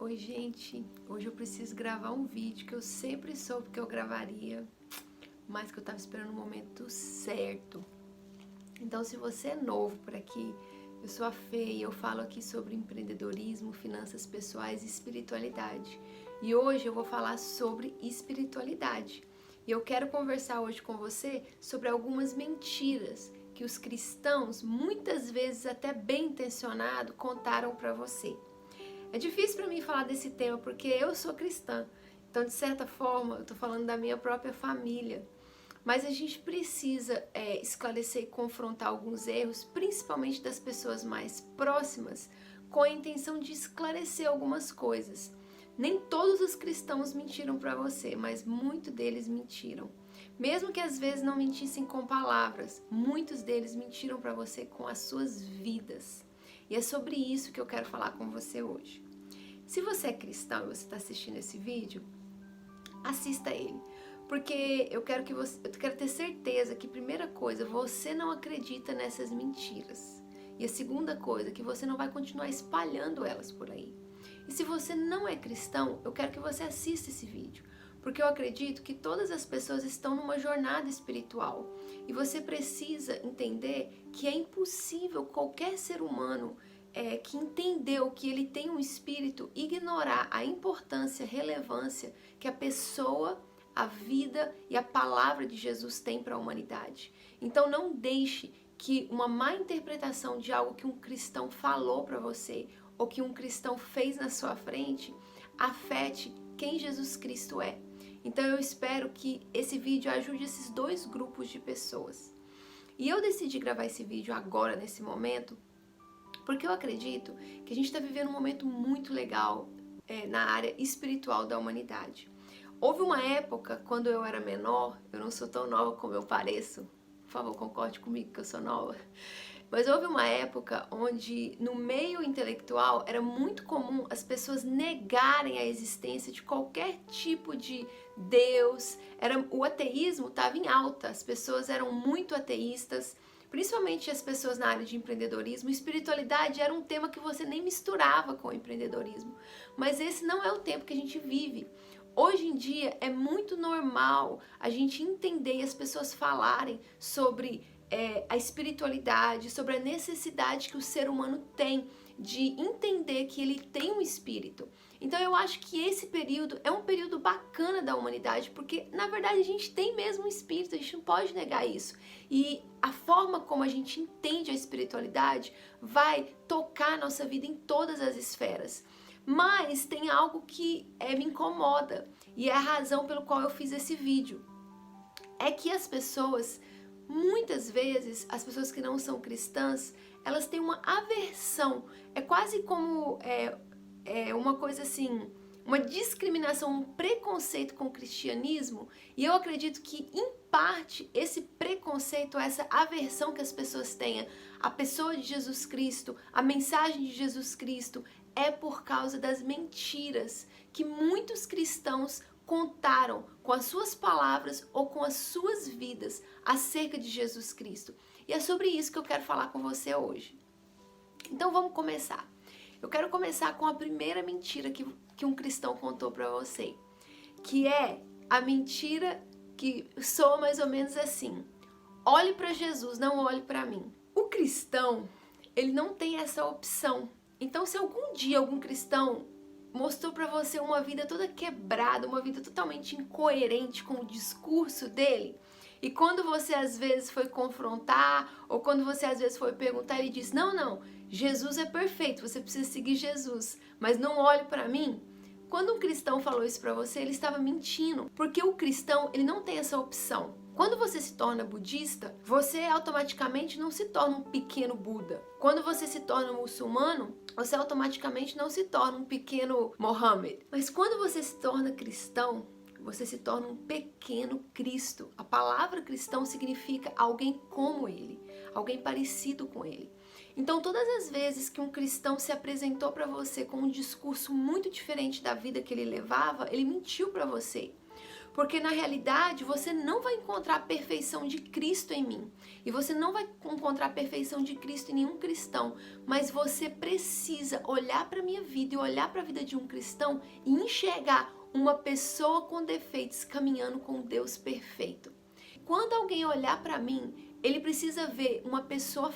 Oi, gente. Hoje eu preciso gravar um vídeo que eu sempre soube que eu gravaria, mas que eu tava esperando o momento certo. Então, se você é novo por aqui, eu sou a Fê e eu falo aqui sobre empreendedorismo, finanças pessoais e espiritualidade. E hoje eu vou falar sobre espiritualidade. E eu quero conversar hoje com você sobre algumas mentiras que os cristãos, muitas vezes até bem intencionados, contaram para você. É difícil para mim falar desse tema porque eu sou cristã, então de certa forma eu tô falando da minha própria família. Mas a gente precisa esclarecer e confrontar alguns erros, principalmente das pessoas mais próximas, com a intenção de esclarecer algumas coisas. Nem todos os cristãos mentiram para você, mas muitos deles mentiram. Mesmo que às vezes não mentissem com palavras, muitos deles mentiram para você com as suas vidas. E é sobre isso que eu quero falar com você hoje. Se você é cristão e você está assistindo esse vídeo, assista ele. Porque eu quero ter certeza que, primeira coisa, você não acredita nessas mentiras. E a segunda coisa, que você não vai continuar espalhando elas por aí. E se você não é cristão, eu quero que você assista esse vídeo. Porque eu acredito que todas as pessoas estão numa jornada espiritual. E você precisa entender que é impossível qualquer ser humano que entendeu que ele tem um espírito ignorar a importância, relevância que a pessoa, a vida e a palavra de Jesus tem para a humanidade. Então não deixe que uma má interpretação de algo que um cristão falou para você ou que um cristão fez na sua frente afete quem Jesus Cristo é. Então eu espero que esse vídeo ajude esses dois grupos de pessoas. E eu decidi gravar esse vídeo agora, nesse momento, porque eu acredito que a gente está vivendo um momento muito legal na área espiritual da humanidade. Houve uma época, quando eu era menor, eu não sou tão nova como eu pareço, por favor, concorde comigo que eu sou nova, mas houve uma época onde no meio intelectual era muito comum as pessoas negarem a existência de qualquer tipo de Deus. O ateísmo estava em alta, as pessoas eram muito ateístas, principalmente as pessoas na área de empreendedorismo. Espiritualidade era um tema que você nem misturava com o empreendedorismo, mas esse não é o tempo que a gente vive. Hoje em dia é muito normal a gente entender e as pessoas falarem sobre a espiritualidade, sobre a necessidade que o ser humano tem de entender que ele tem um espírito. Então eu acho que esse período é um período bacana da humanidade, porque na verdade a gente tem mesmo um espírito, a gente não pode negar isso. E a forma como a gente entende a espiritualidade vai tocar a nossa vida em todas as esferas. Mas tem algo que me incomoda, e é a razão pelo qual eu fiz esse vídeo. É que as pessoas, muitas vezes, as pessoas que não são cristãs, elas têm uma aversão. É quase como uma coisa assim, uma discriminação, um preconceito com o cristianismo. E eu acredito que, em parte, esse preconceito, essa aversão que as pessoas têm à pessoa de Jesus Cristo, à mensagem de Jesus Cristo, é por causa das mentiras que muitos cristãos contaram com as suas palavras ou com as suas vidas acerca de Jesus Cristo. E é sobre isso que eu quero falar com você hoje. Então vamos começar. Eu quero começar com a primeira mentira que um cristão contou para você, que é a mentira que soa mais ou menos assim: olhe para Jesus, não olhe para mim. O cristão, ele não tem essa opção. Então, se algum dia algum cristão mostrou para você uma vida toda quebrada, uma vida totalmente incoerente com o discurso dele, e quando você às vezes foi confrontar, ou quando você às vezes foi perguntar, ele disse: não, Jesus é perfeito, você precisa seguir Jesus, mas não olhe para mim. Quando um cristão falou isso para você, ele estava mentindo, porque o cristão, ele não tem essa opção. Quando você se torna budista, você automaticamente não se torna um pequeno Buda. Quando você se torna muçulmano, você automaticamente não se torna um pequeno Mohammed. Mas quando você se torna cristão, você se torna um pequeno Cristo. A palavra cristão significa alguém como ele, alguém parecido com ele. Então, todas as vezes que um cristão se apresentou para você com um discurso muito diferente da vida que ele levava, ele mentiu para você. Porque na realidade você não vai encontrar a perfeição de Cristo em mim. E você não vai encontrar a perfeição de Cristo em nenhum cristão. Mas você precisa olhar para a minha vida e olhar para a vida de um cristão e enxergar uma pessoa com defeitos caminhando com Deus perfeito. Quando alguém olhar para mim, ele precisa ver uma pessoa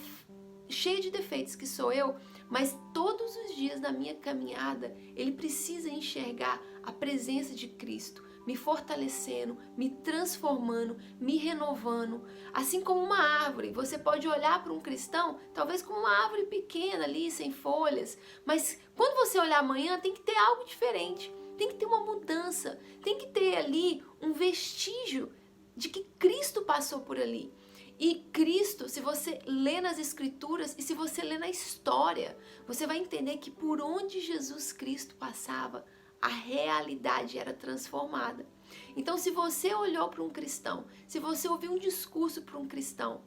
cheia de defeitos, que sou eu, mas todos os dias da minha caminhada, ele precisa enxergar a presença de Cristo, me fortalecendo, me transformando, me renovando. Assim como uma árvore, você pode olhar para um cristão, talvez como uma árvore pequena ali, sem folhas, mas quando você olhar amanhã, tem que ter algo diferente, tem que ter uma mudança, tem que ter ali um vestígio de que Cristo passou por ali. E Cristo, se você lê nas Escrituras e se você lê na história, você vai entender que por onde Jesus Cristo passava, a realidade era transformada. Então, se você olhou para um cristão, se você ouviu um discurso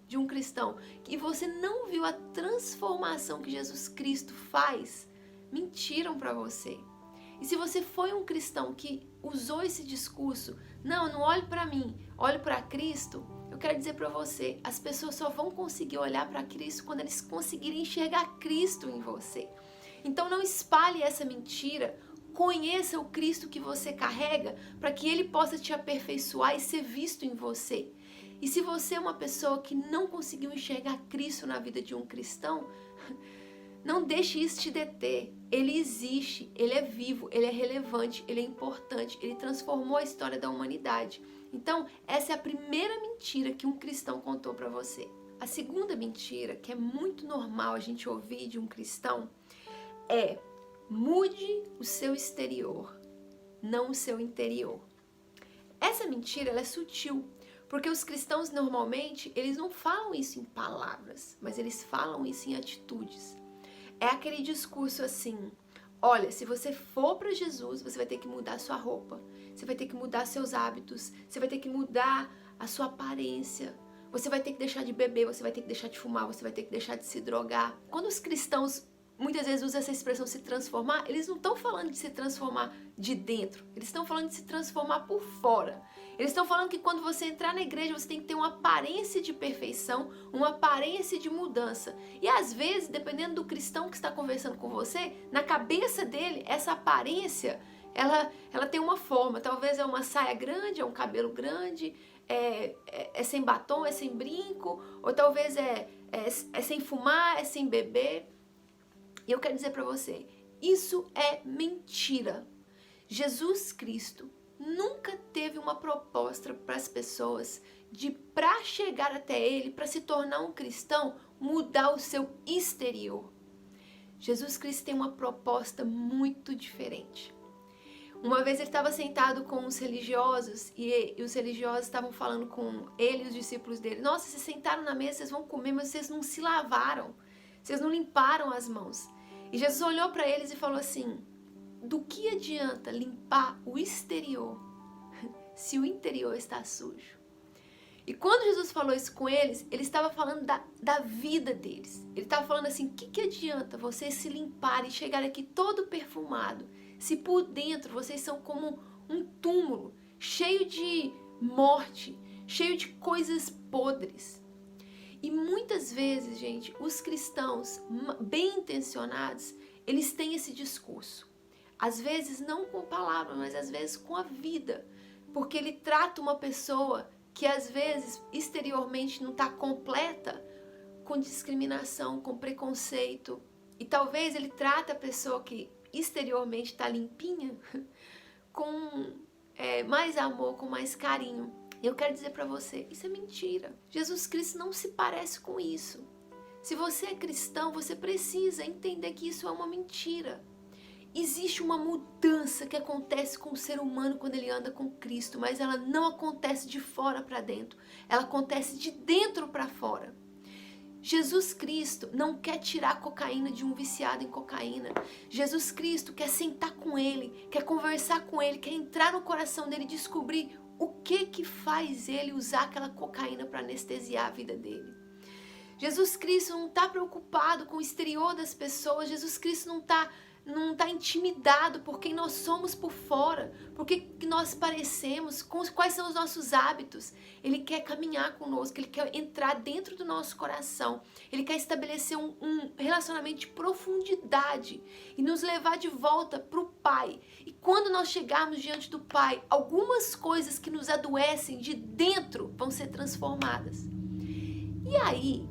de um cristão, e você não viu a transformação que Jesus Cristo faz, mentiram para você. E se você foi um cristão que usou esse discurso, não olhe para mim, olhe para Cristo, eu quero dizer para você, as pessoas só vão conseguir olhar para Cristo quando eles conseguirem enxergar Cristo em você. Então não espalhe essa mentira, conheça o Cristo que você carrega para que Ele possa te aperfeiçoar e ser visto em você. E se você é uma pessoa que não conseguiu enxergar Cristo na vida de um cristão, não deixe isso te deter. Ele existe, ele é vivo, ele é relevante, ele é importante, ele transformou a história da humanidade. Então, essa é a primeira mentira que um cristão contou para você. A segunda mentira, que é muito normal a gente ouvir de um cristão, é: mude o seu exterior, não o seu interior. Essa mentira, ela é sutil, porque os cristãos normalmente, eles não falam isso em palavras, mas eles falam isso em atitudes. É aquele discurso assim: olha, se você for para Jesus, você vai ter que mudar sua roupa, você vai ter que mudar seus hábitos, você vai ter que mudar a sua aparência, você vai ter que deixar de beber, você vai ter que deixar de fumar, você vai ter que deixar de se drogar. Quando os cristãos muitas vezes usam essa expressão se transformar, eles não estão falando de se transformar de dentro, eles estão falando de se transformar por fora. Eles estão falando que quando você entrar na igreja, você tem que ter uma aparência de perfeição, uma aparência de mudança. E às vezes, dependendo do cristão que está conversando com você, na cabeça dele, essa aparência, ela tem uma forma. Talvez é uma saia grande, é um cabelo grande, é sem batom, é sem brinco, ou talvez é sem fumar, é sem beber. E eu quero dizer para você, isso é mentira. Jesus Cristo nunca teve uma proposta para as pessoas de, para chegar até Ele, para se tornar um cristão, mudar o seu exterior. Jesus Cristo tem uma proposta muito diferente. Uma vez ele estava sentado com os religiosos e os religiosos estavam falando com ele e os discípulos dele: nossa, vocês sentaram na mesa, vocês vão comer, mas vocês não se lavaram, vocês não limparam as mãos. E Jesus olhou para eles e falou assim: do que adianta limpar o exterior se o interior está sujo? E quando Jesus falou isso com eles, ele estava falando da vida deles. Ele estava falando assim: o que adianta vocês se limparem e chegarem aqui todo perfumado, se por dentro vocês são como um túmulo, cheio de morte, cheio de coisas podres? E muitas vezes, gente, os cristãos bem intencionados, eles têm esse discurso. Às vezes não com palavras, mas às vezes com a vida. Porque ele trata uma pessoa que às vezes exteriormente não está completa, com discriminação, com preconceito. E talvez ele trata a pessoa que exteriormente está limpinha com mais amor, com mais carinho. E eu quero dizer para você, isso é mentira. Jesus Cristo não se parece com isso. Se você é cristão, você precisa entender que isso é uma mentira. Existe uma mudança que acontece com o ser humano quando ele anda com Cristo, mas ela não acontece de fora para dentro. Ela acontece de dentro para fora. Jesus Cristo não quer tirar a cocaína de um viciado em cocaína. Jesus Cristo quer sentar com ele, quer conversar com ele, quer entrar no coração dele e descobrir o que faz ele usar aquela cocaína para anestesiar a vida dele. Jesus Cristo não está preocupado com o exterior das pessoas. Jesus Cristo não não tá intimidado por quem nós somos por fora, por que nós parecemos, quais são os nossos hábitos. Ele quer caminhar conosco, ele quer entrar dentro do nosso coração, ele quer estabelecer um relacionamento de profundidade e nos levar de volta para o Pai. E quando nós chegarmos diante do Pai, algumas coisas que nos adoecem de dentro vão ser transformadas. E aí,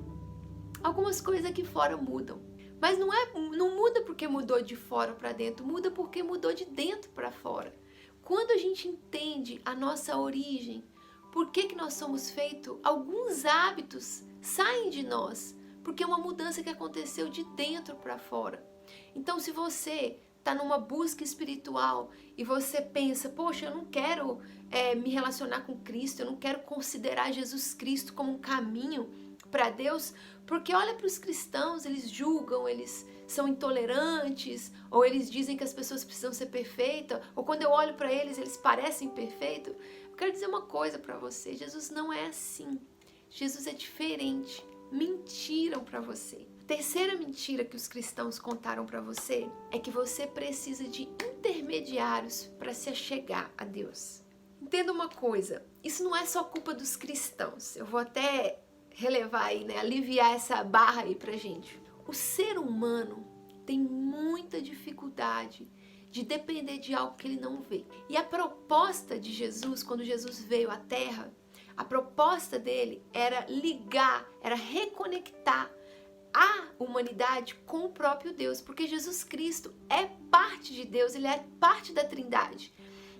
algumas coisas aqui fora mudam. Mas não muda porque mudou de fora para dentro, muda porque mudou de dentro para fora. Quando a gente entende a nossa origem, por que nós somos feitos, alguns hábitos saem de nós, porque é uma mudança que aconteceu de dentro para fora. Então, se você está numa busca espiritual e você pensa, poxa, eu não quero me relacionar com Cristo, eu não quero considerar Jesus Cristo como um caminho para Deus, porque olha para os cristãos, eles julgam, eles são intolerantes, ou eles dizem que as pessoas precisam ser perfeitas, ou quando eu olho para eles, eles parecem perfeitos. Eu quero dizer uma coisa para você, Jesus não é assim, Jesus é diferente, mentiram para você. A terceira mentira que os cristãos contaram para você é que você precisa de intermediários para se achegar a Deus. Entenda uma coisa, isso não é só culpa dos cristãos, eu vou até relevar aí, né? Aliviar essa barra aí pra gente. O ser humano tem muita dificuldade de depender de algo que ele não vê. E a proposta de Jesus, quando Jesus veio à Terra, a proposta dele era ligar, era reconectar a humanidade com o próprio Deus, porque Jesus Cristo é parte de Deus, ele é parte da Trindade.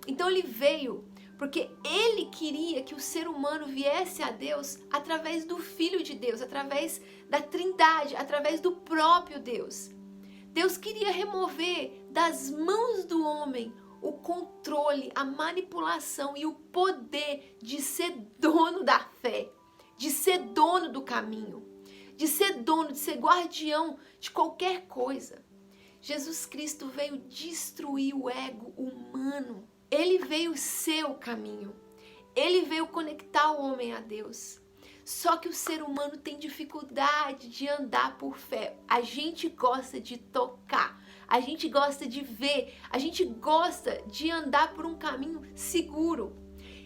Então ele veio porque ele queria que o ser humano viesse a Deus através do Filho de Deus, através da Trindade, através do próprio Deus. Deus queria remover das mãos do homem o controle, a manipulação e o poder de ser dono da fé, de ser dono do caminho, de ser dono, de ser guardião de qualquer coisa. Jesus Cristo veio destruir o ego humano. Ele veio ser o caminho. Ele veio conectar o homem a Deus. Só que o ser humano tem dificuldade de andar por fé. A gente gosta de tocar. A gente gosta de ver. A gente gosta de andar por um caminho seguro.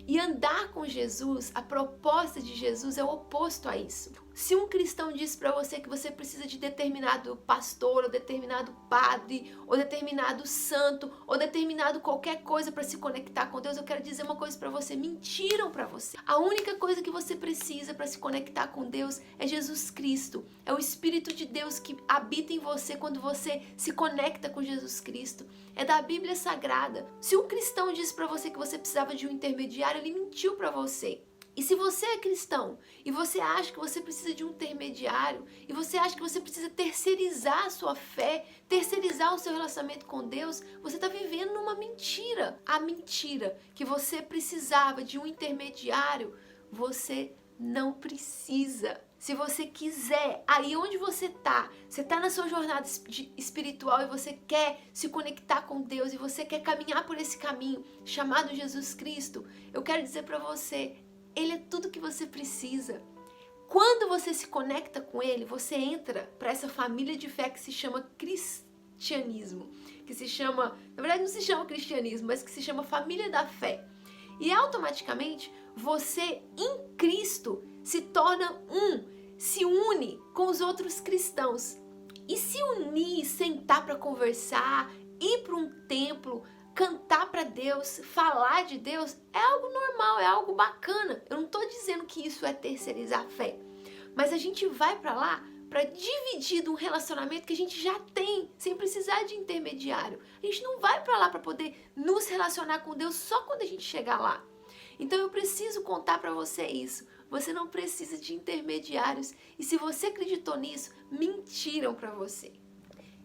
E andar com Jesus, a proposta de Jesus é o oposto a isso. Se um cristão diz para você que você precisa de determinado pastor, ou determinado padre, ou determinado santo, ou determinado qualquer coisa para se conectar com Deus, eu quero dizer uma coisa para você, mentiram para você. A única coisa que você precisa para se conectar com Deus é Jesus Cristo. É o Espírito de Deus que habita em você quando você se conecta com Jesus Cristo. É da Bíblia Sagrada. Se um cristão diz para você que você precisava de um intermediário, ele mentiu para você. E se você é cristão e você acha que você precisa de um intermediário e você acha que você precisa terceirizar a sua fé, terceirizar o seu relacionamento com Deus, você está vivendo numa mentira. A mentira que você precisava de um intermediário, você não precisa. Se você quiser, aí onde você está na sua jornada espiritual e você quer se conectar com Deus e você quer caminhar por esse caminho chamado Jesus Cristo, eu quero dizer para você, Ele é tudo que você precisa. Quando você se conecta com Ele, você entra para essa família de fé que se chama cristianismo, que se chama, na verdade não se chama cristianismo, mas que se chama família da fé. E automaticamente você em Cristo se torna se une com os outros cristãos. E se unir, sentar para conversar, ir para um templo, cantar para Deus, falar de Deus, é algo normal, é algo bacana. Eu não estou dizendo que isso é terceirizar a fé, mas a gente vai para lá para dividir de um relacionamento que a gente já tem, sem precisar de intermediário. A gente não vai para lá para poder nos relacionar com Deus só quando a gente chegar lá. Então eu preciso contar para você isso. Você não precisa de intermediários. E se você acreditou nisso, mentiram para você.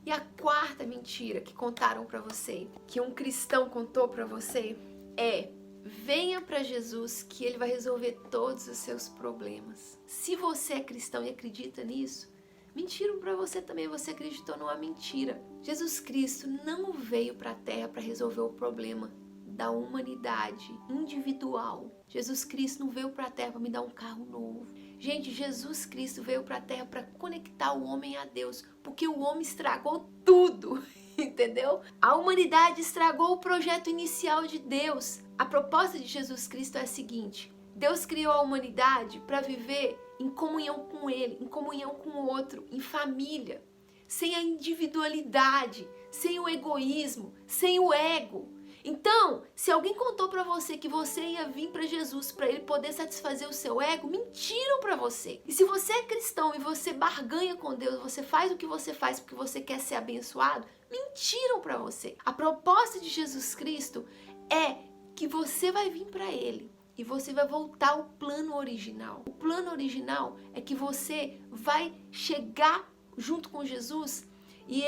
E a quarta mentira que contaram para você, que um cristão contou para você, é: venha para Jesus que Ele vai resolver todos os seus problemas. Se você é cristão e acredita nisso, mentiram para você também, você acreditou numa mentira. Jesus Cristo não veio para a Terra para resolver o problema da humanidade individual. Jesus Cristo não veio para a Terra para me dar um carro novo. Gente, Jesus Cristo veio para a Terra para conectar o homem a Deus, porque o homem estragou tudo. entendeu? A humanidade estragou o projeto inicial de Deus. A proposta de Jesus Cristo é a seguinte: Deus criou a humanidade para viver em comunhão com Ele, em comunhão com o outro, em família, sem a individualidade, sem o egoísmo, sem o ego. Então, se alguém contou para você que você ia vir para Jesus para ele poder satisfazer o seu ego, mentiram para você. E se você é cristão e você barganha com Deus, você faz o que você faz porque você quer ser abençoado, mentiram para você. A proposta de Jesus Cristo é que você vai vir para Ele e você vai voltar ao plano original. O plano original é que você vai chegar junto com Jesus e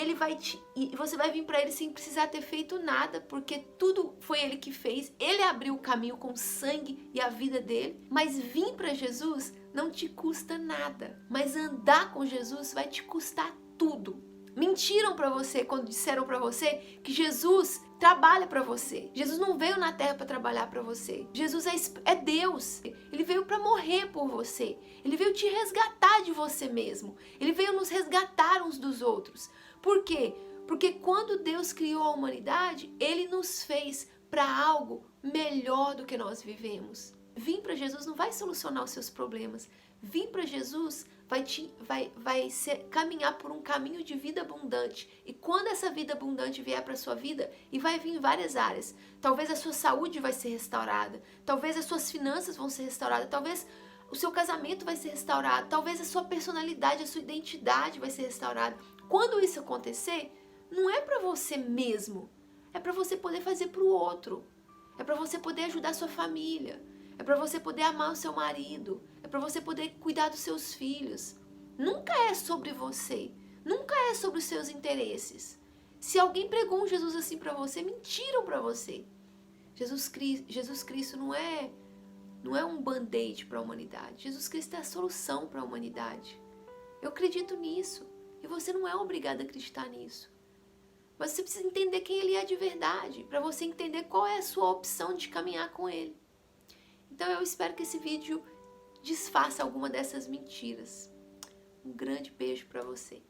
você vai vir para Ele sem precisar ter feito nada, porque tudo foi Ele que fez. Ele abriu o caminho com o sangue e a vida dele. Mas vir para Jesus não te custa nada. Mas andar com Jesus vai te custar tudo. Mentiram para você quando disseram para você que Jesus trabalha para você. Jesus não veio na terra para trabalhar para você. Jesus é Deus. Ele veio para morrer por você. Ele veio te resgatar de você mesmo. Ele veio nos resgatar uns dos outros. Por quê? Porque quando Deus criou a humanidade, Ele nos fez para algo melhor do que nós vivemos. Vir para Jesus não vai solucionar os seus problemas. Vir para Jesus vai caminhar por um caminho de vida abundante. E quando essa vida abundante vier para a sua vida, e vai vir em várias áreas, talvez a sua saúde vai ser restaurada, talvez as suas finanças vão ser restauradas, talvez o seu casamento vai ser restaurado, talvez a sua personalidade, a sua identidade vai ser restaurada. Quando isso acontecer, não é para você mesmo, é para você poder fazer para o outro, é para você poder ajudar a sua família, é para você poder amar o seu marido, é para você poder cuidar dos seus filhos. Nunca é sobre você, nunca é sobre os seus interesses. Se alguém pregou um Jesus assim para você, mentiram para você. Jesus Cristo não é um band-aid para a humanidade. Jesus Cristo é a solução para a humanidade. Eu acredito nisso. E você não é obrigado a acreditar nisso. Mas você precisa entender quem Ele é de verdade, para você entender qual é a sua opção de caminhar com Ele. Então eu espero que esse vídeo desfaça alguma dessas mentiras. Um grande beijo para você.